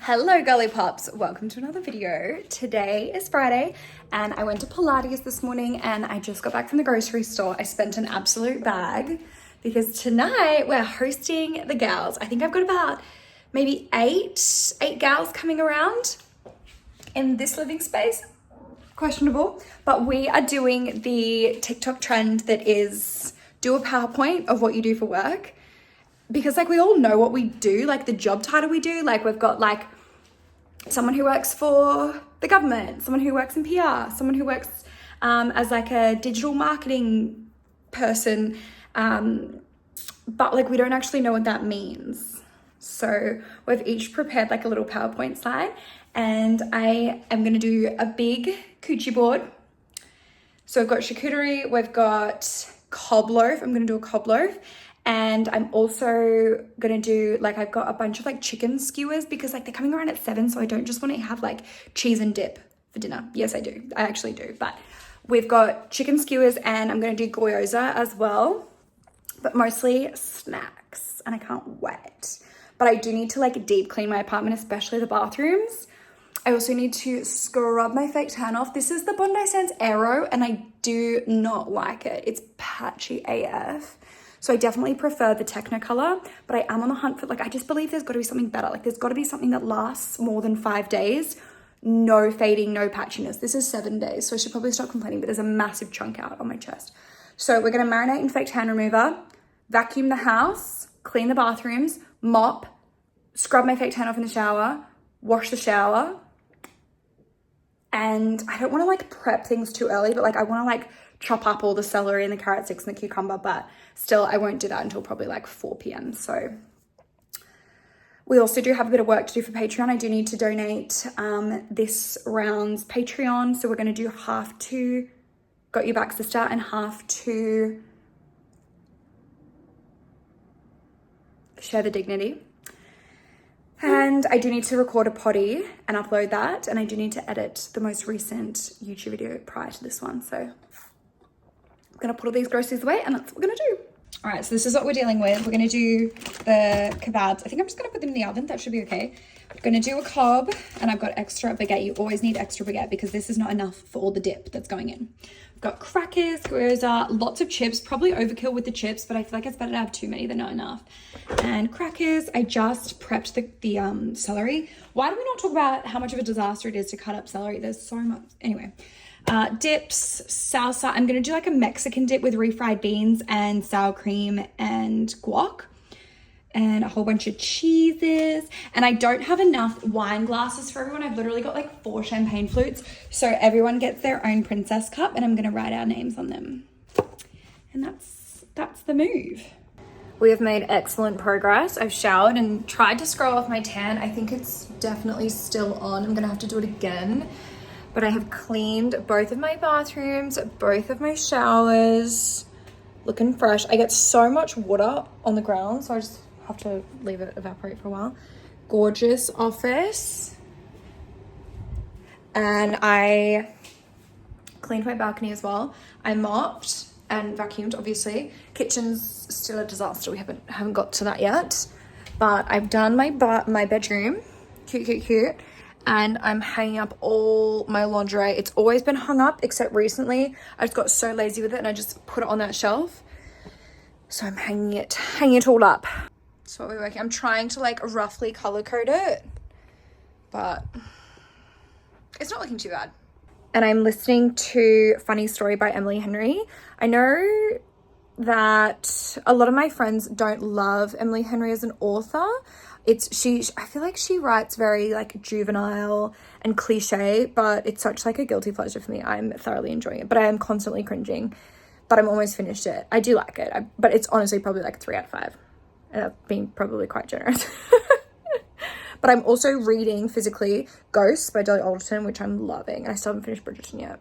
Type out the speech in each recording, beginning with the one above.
Hello girly pops, welcome to another video. Today is Friday and I went to Pilates this morning and I just got back from the grocery store. I spent an absolute bag because tonight we're hosting the gals. I think I've got about maybe eight gals coming around in this living space. Questionable, but we are doing the TikTok trend that is do a PowerPoint of what you do for work. Because like we all know what we do, like the job title we do, like we've got like someone who works for the government, someone who works in PR, someone who works as like a digital marketing person, but like we don't actually know what that means. So we've each prepared like a little PowerPoint slide and I am gonna do a big coochie board. So we've got charcuterie, we've got cob loaf, I'm gonna do a cob loaf. And I'm also gonna do, like, I've got a bunch of like chicken skewers because like they're coming around at 7, so I don't just want to have like cheese and dip for dinner. Yes, I do. I actually do. But we've got chicken skewers and I'm gonna do gyoza as well, but mostly snacks. And I can't wait. But I do need to like deep clean my apartment, especially the bathrooms. I also need to scrub my fake tan off. This is the Bondi Sands Aero and I do not like it. It's patchy AF. So I definitely prefer the Technicolor, but I am on the hunt for, like, I just believe there's got to be something better. Like, there's got to be something that lasts more than 5 days. No fading, no patchiness. This is 7 days, so I should probably stop complaining, but there's a massive chunk out on my chest. So we're going to marinate in fake tan remover, vacuum the house, clean the bathrooms, mop, scrub my fake tan off in the shower, wash the shower. And I don't want to, like, prep things too early, but, like, I want to, like, chop up all the celery and the carrot sticks and the cucumber, but still I won't do that until probably like 4 p.m. So we also do have a bit of work to do for Patreon. I do need to donate this round's Patreon. So we're going to do half to Got Your Back Sister and half to Share the Dignity. And I do need to record a potty and upload that. And I do need to edit the most recent YouTube video prior to this one. So I'm gonna put all these groceries away and that's what we're gonna do. All right, so this is what we're dealing with. We're gonna do the kebabs. I think I'm just gonna put them in the oven. That should be okay. I'm gonna do a cob and I've got extra baguette. You always need extra baguette because this is not enough for all the dip that's going in. I've got crackers, gyoza, lots of chips, probably overkill with the chips, but I feel like it's better to have too many than not enough. And crackers, I just prepped the celery. Why do we not talk about how much of a disaster it is to cut up celery? There's so much, anyway. Dips, salsa. I'm gonna do like a Mexican dip with refried beans and sour cream and guac and a whole bunch of cheeses. And I don't have enough wine glasses for everyone. I've literally got like 4 champagne flutes. So everyone gets their own princess cup and I'm gonna write our names on them. And that's the move. We have made excellent progress. I've showered and tried to scrub off my tan. I think it's definitely still on. I'm gonna have to do it again. But I have cleaned both of my bathrooms, both of my showers, looking fresh. I get so much water on the ground, so I just have to leave it evaporate for a while. Gorgeous office. And I cleaned my balcony as well. I mopped and vacuumed, obviously. Kitchen's still a disaster. We haven't got to that yet. But I've done my bedroom. Cute. And I'm hanging up all my lingerie. It's always been hung up, except recently I just got so lazy with it and I just put it on that shelf. So I'm hanging it all up. That's what we're working. I'm trying to like roughly color code it, but it's not looking too bad. And I'm listening to Funny Story by Emily Henry. I know that a lot of my friends don't love Emily Henry as an author. I feel like she writes very like juvenile and cliche, but it's such like a guilty pleasure for me. I'm thoroughly enjoying it, but I am constantly cringing, but I'm almost finished it. I do like it, but it's honestly probably like 3 out of 5. And I've been probably quite generous. But I'm also reading physically Ghosts by Dolly Alderton, which I'm loving. And I still haven't finished Bridgerton yet.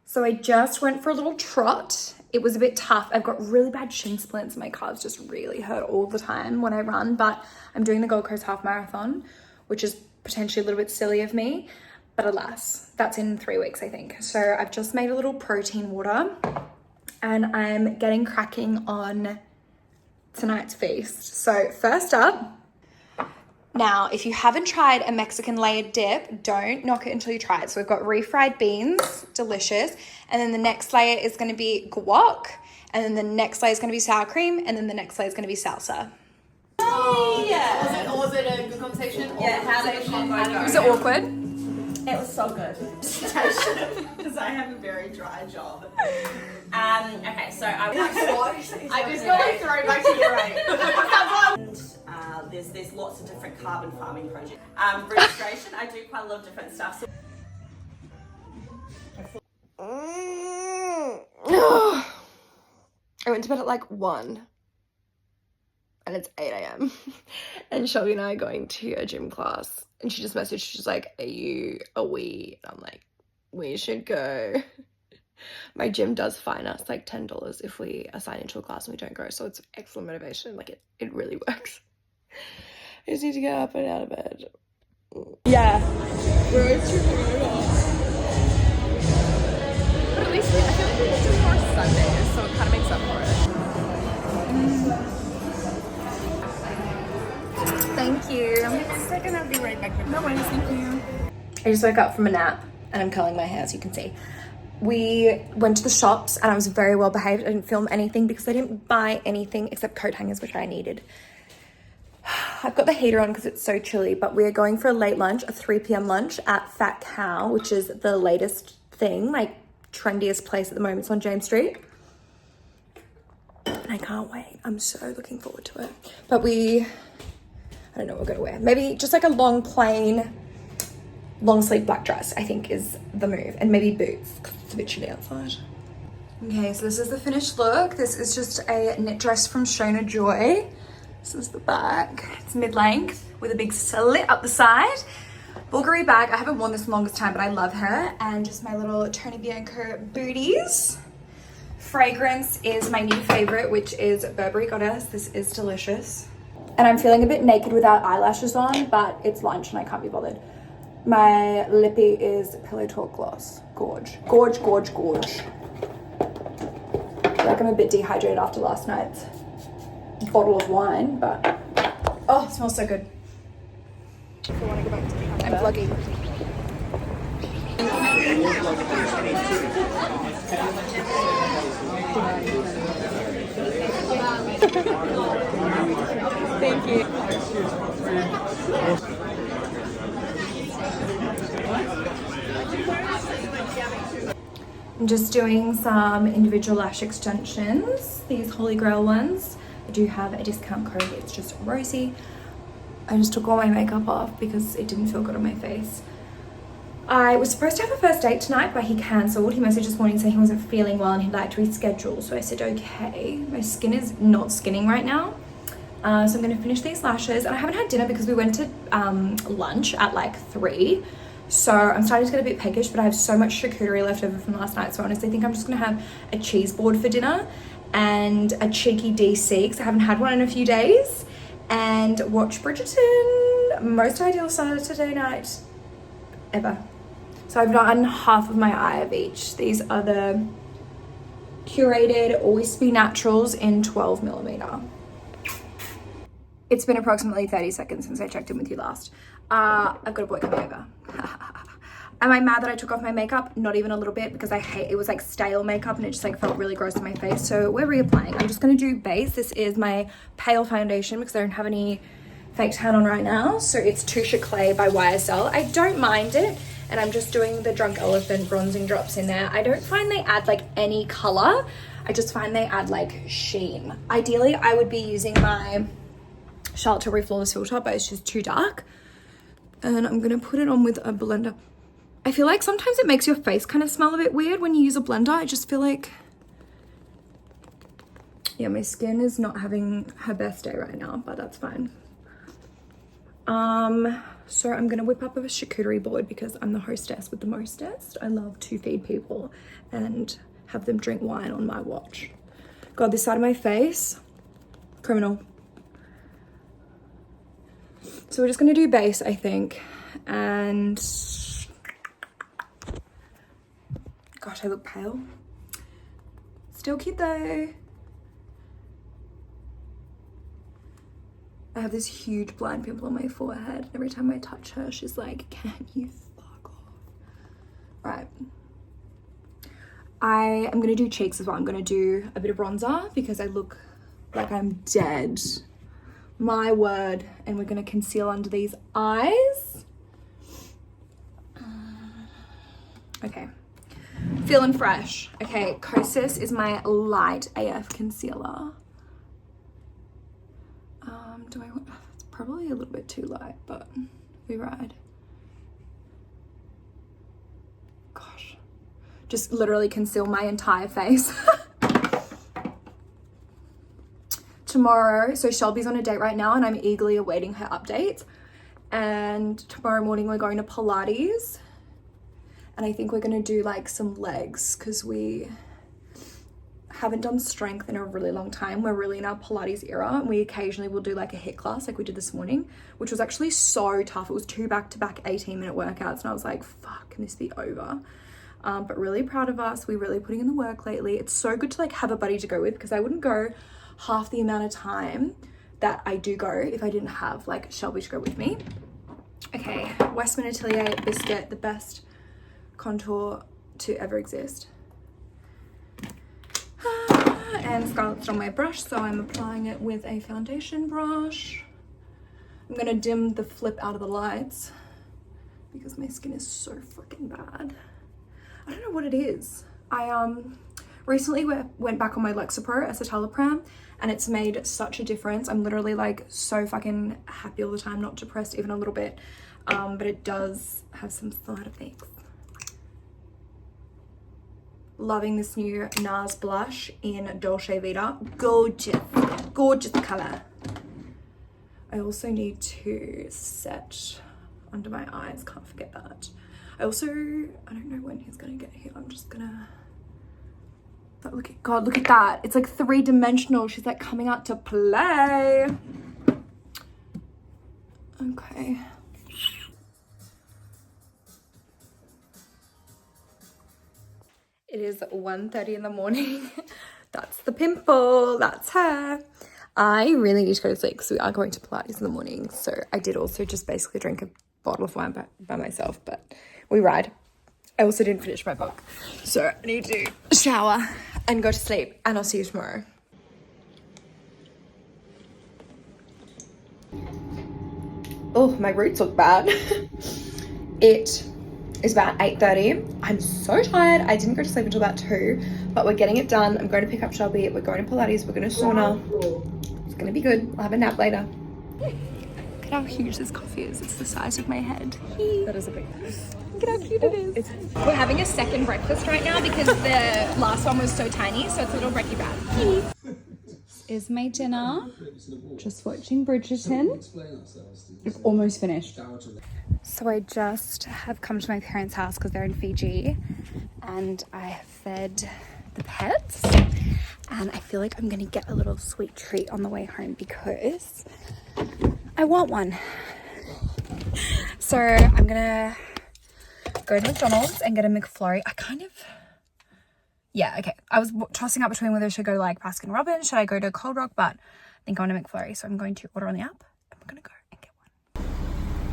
So I just went for a little trot. It was a bit tough. I've got really bad shin splints. My calves just really hurt all the time when I run, but I'm doing the Gold Coast Half Marathon, which is potentially a little bit silly of me, but alas, that's in 3 weeks, I think. So I've just made a little protein water and I'm getting cracking on tonight's feast. So first up, now if you haven't tried a Mexican layered dip, don't knock it until you try it. So we've got refried beans, delicious, and then the next layer is going to be guac, and then the next layer is going to be sour cream, and then the next layer is going to be salsa. Yeah. Was it a good conversation? Yeah, how did it Was it awkward? It was so good. Because I have a very dry job. Okay, so I just got like thrown back to your right. and there's lots of different carbon farming projects. Registration, I do quite a lot of different stuff. I went to bed at like 1 and it's 8 a.m. and Shelby and I are going to a gym class, and she just messaged, she's like, are we? And I'm like, we should go. My gym does fine us like $10 if we assign into a class and we don't go, so it's excellent motivation. Like it really works. I just need to get up and out of bed. Yeah. We're always tripping over. But at least I feel like we just do more Sundays, so it kind of makes up for it. Thank you. It's like I'll be right back. No worries, thank you. I just woke up from a nap and I'm curling my hair, as you can see. We went to the shops and I was very well behaved. I didn't film anything because I didn't buy anything except coat hangers, which I needed. I've got the heater on because it's so chilly, but we're going for a late lunch, a 3 p.m. lunch at Fat Cow, which is the latest thing, like trendiest place at the moment. It's on James Street. And I can't wait. I'm so looking forward to it. But I don't know what we're gonna wear. Maybe just like a long plain, long sleeve black dress, I think is the move. And maybe boots, because it's a bit chilly outside. Okay, so this is the finished look. This is just a knit dress from Shona Joy. This is the back. It's mid-length with a big slit up the side. Bulgari bag. I haven't worn this in the longest time, but I love her. And just my little Tony Bianco booties. Fragrance is my new favorite, which is Burberry Goddess. This is delicious. And I'm feeling a bit naked without eyelashes on, but it's lunch and I can't be bothered. My lippy is Pillow Talk Gloss. Gorge. Gorge, gorge, gorge. I feel like I'm a bit dehydrated after last night's bottle of wine, but oh, it smells so good. If I want to go back to the camera. I'm vlogging. Thank you. I'm just doing some individual lash extensions, these Holy Grail ones. I do have a discount code, it's just Rosie. I just took all my makeup off because it didn't feel good on my face. I was supposed to have a first date tonight, but he cancelled. He messaged this morning saying he wasn't feeling well and he'd like to reschedule. So I said, okay. My skin is not skinning right now. So I'm gonna finish these lashes. And I haven't had dinner because we went to lunch at like 3. So I'm starting to get a bit peckish, but I have so much charcuterie left over from last night. So I honestly think I'm just gonna have a cheese board for dinner and a cheeky DC because I haven't had one in a few days. And watch Bridgerton. Most ideal Saturday night ever. So I've done half of my eye of each. These are the curated Always Be Naturals in 12mm. It's been approximately 30 seconds since I checked in with you last. I've got a boy coming over. Am I mad that I took off my makeup? Not even a little bit, because I hate, it was like stale makeup and it just like felt really gross on my face. So we're reapplying. I'm just gonna do base. This is my pale foundation because I don't have any fake tan on right now. So it's Touche Clay by YSL. I don't mind it. And I'm just doing the Drunk Elephant bronzing drops in there. I don't find they add like any color. I just find they add like sheen. Ideally, I would be using my Charlotte Tilbury Flawless filter, but it's just too dark. And I'm gonna put it on with a blender. I feel like sometimes it makes your face kind of smell a bit weird when you use a blender. I just feel like, yeah, my skin is not having her best day right now, but that's fine. So I'm gonna whip up a charcuterie board because I'm the hostess with the mostest. I love to feed people and have them drink wine on my watch. God, this side of my face, criminal. So we're just gonna do base, I think. And gosh, I look pale. Still cute though. I have this huge blind pimple on my forehead. Every time I touch her, she's like, can you fuck off? Right. I am gonna do cheeks as well. I'm gonna do a bit of bronzer because I look like I'm dead. My word. And we're gonna conceal under these eyes. Okay. Feeling fresh. Okay, Kosas is my light AF concealer. It's probably a little bit too light, but we ride. Gosh. Just literally conceal my entire face. Tomorrow, so Shelby's on a date right now and I'm eagerly awaiting her updates. And tomorrow morning we're going to Pilates. And I think we're gonna do like some legs because we haven't done strength in a really long time. We're really in our Pilates era and we occasionally will do like a HIIT class like we did this morning, which was actually so tough. It was 2 back-to-back 18-minute workouts and I was like, fuck, can this be over? But really proud of us. We're really putting in the work lately. It's so good to like have a buddy to go with because I wouldn't go half the amount of time that I do go if I didn't have like Shelby to go with me. Okay, Westman Atelier Biscuit, the best contour to ever exist. And Scarlett's on my brush, so I'm applying it with a foundation brush. I'm gonna dim the flip out of the lights because my skin is so freaking bad. I don't know what it is. I recently went back on my Lexapro escitalopram and it's made such a difference. I'm literally like so fucking happy all the time, not depressed even a little bit, but it does have some side effects. Loving this new NARS blush in Dolce Vita. Gorgeous, gorgeous color. I also need to set under my eyes, can't forget that. I don't know when he's gonna get here. I'm just gonna, but look at, God, look at that. It's like 3-dimensional. She's like coming out to play. Okay. It is 1:30 in the morning. That's the pimple, that's her. I really need to go to sleep because we are going to Pilates in the morning. So I did also just basically drink a bottle of wine by myself, but we ride. I also didn't finish my book. So I need to shower and go to sleep and I'll see you tomorrow. Oh, my roots look bad. It is about 8:30. I'm so tired. I didn't go to sleep until about 2, but we're getting it done. I'm going to pick up Shelby. We're going to Pilates. We're going to sauna. It's going to be good. I'll have a nap later. Look at how huge this coffee is. It's the size of my head. That is a big one. Look at how cute it is. We're having a second breakfast right now because the last one was so tiny, so it's a little brekkie brat. This is my dinner. Just watching Bridgerton. I've almost finished. So I just have come to my parents' house because they're in Fiji and I have fed the pets and I feel like I'm gonna get a little sweet treat on the way home because I want one. So I'm gonna go to McDonald's and get a McFlurry. Okay. I was tossing up between whether I should go like Baskin Robbins, should I go to Cold Rock, but I think I want a McFlurry. So I'm going to order on the app and we're gonna go and get one.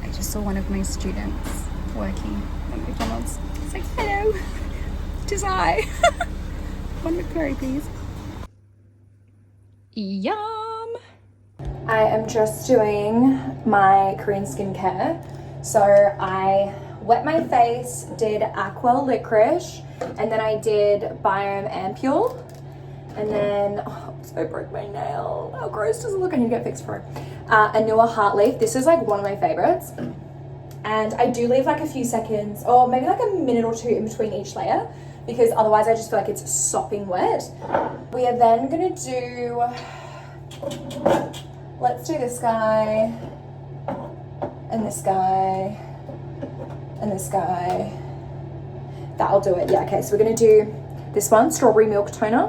I just saw one of my students working at McDonald's. It's like, hello, it is I. One McFlurry, please. Yum. I am just doing my Korean skincare. So I wet my face, did Aqua Licorice, and then I did Biome Ampule. And then, I broke my nail. How gross does it look? I need to get fixed for it. Anua Heart Leaf. This is like one of my favorites. And I do leave like a few seconds, or maybe like a minute or two in between each layer, because otherwise I just feel like it's sopping wet. We are then gonna do, let's do this guy, and this guy, and this guy. That'll do it. Yeah, okay, so we're gonna do this one, Strawberry Milk Toner.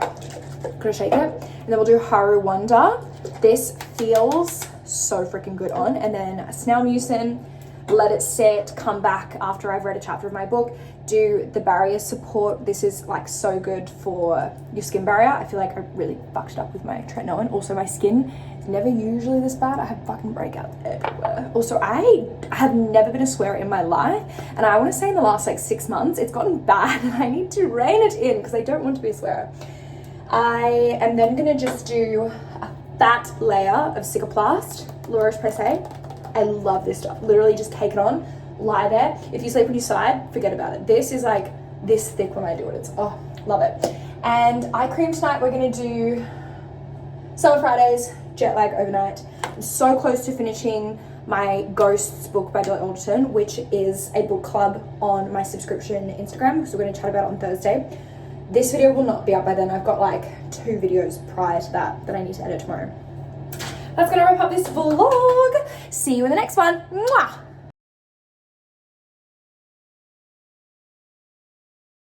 Gonna shake it. And then we'll do Haru Wonder. This feels so freaking good on. And then Snail Mucin, let it sit, come back after I've read a chapter of my book. do the barrier support. This is like so good for your skin barrier. I feel like I really fucked it up with my tretinoin. Also, my skin is never usually this bad. I have fucking breakouts everywhere. Also, I have never been a swearer in my life, and I want to say in the last like 6 months it's gotten bad, and I need to rein it in because I don't want to be a swearer. I am then gonna just do a fat layer of Cicaplast La Roche-Posay. I love this stuff. Literally just take it on, lie there. If you sleep on your side, forget about it. This is like this thick when I do it. It's, oh, love it. And eye cream tonight, we're gonna do Summer Fridays, jet lag overnight. I'm so close to finishing my Ghosts book by Billy Alderton, which is a book club on my subscription Instagram, so we're gonna chat about it on Thursday. This video will not be up by then. I've got like 2 videos prior to that I need to edit tomorrow. That's gonna wrap up this vlog. See you in the next one. Mwah!